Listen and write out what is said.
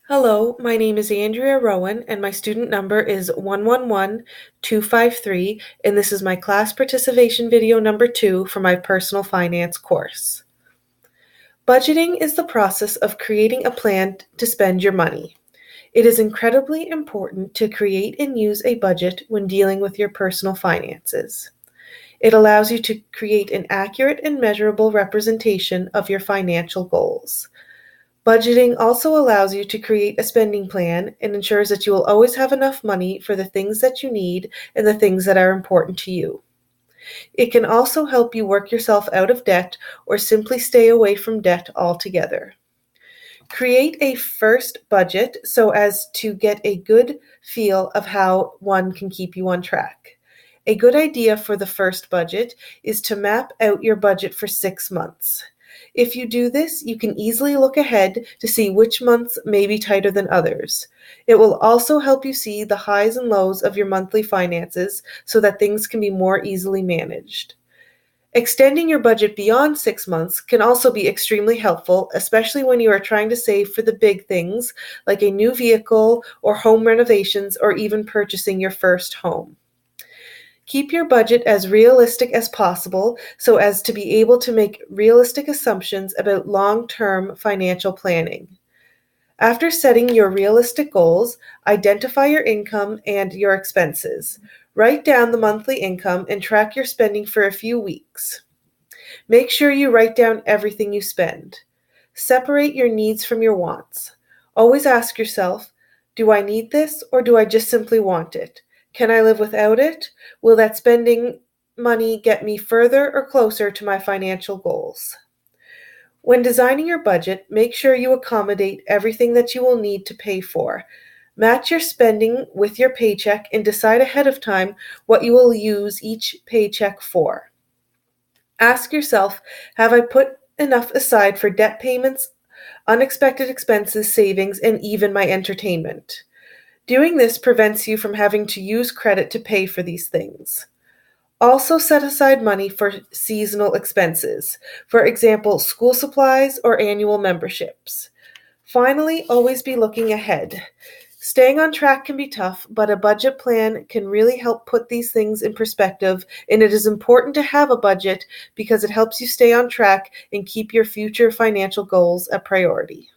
Hello, my name is Andrea Rowan, and my student number is 111253, and this is my class participation video number 2 for my personal finance course. Budgeting is the process of creating a plan to spend your money. It is incredibly important to create and use a budget when dealing with your personal finances. It allows you to create an accurate and measurable representation of your financial goals. Budgeting also allows you to create a spending plan and ensures that you will always have enough money for the things that you need and the things that are important to you. It can also help you work yourself out of debt or simply stay away from debt altogether. Create a first budget so as to get a good feel of how one can keep you on track. A good idea for the first budget is to map out your budget for 6 months. If you do this, you can easily look ahead to see which months may be tighter than others. It will also help you see the highs and lows of your monthly finances so that things can be more easily managed. Extending your budget beyond 6 months can also be extremely helpful, especially when you are trying to save for the big things like a new vehicle or home renovations or even purchasing your first home. Keep your budget as realistic as possible so as to be able to make realistic assumptions about long-term financial planning. After setting your realistic goals, identify your income and your expenses. Write down the monthly income and track your spending for a few weeks. Make sure you write down everything you spend. Separate your needs from your wants. Always ask yourself, do I need this or do I just simply want it? Can I live without it? Will that spending money get me further or closer to my financial goals? When designing your budget, make sure you accommodate everything that you will need to pay for. Match your spending with your paycheck and decide ahead of time what you will use each paycheck for. Ask yourself, have I put enough aside for debt payments, unexpected expenses, savings, and even my entertainment? Doing this prevents you from having to use credit to pay for these things. Also set aside money for seasonal expenses, for example, school supplies or annual memberships. Finally, always be looking ahead. Staying on track can be tough, but a budget plan can really help put these things in perspective, and it is important to have a budget because it helps you stay on track and keep your future financial goals a priority.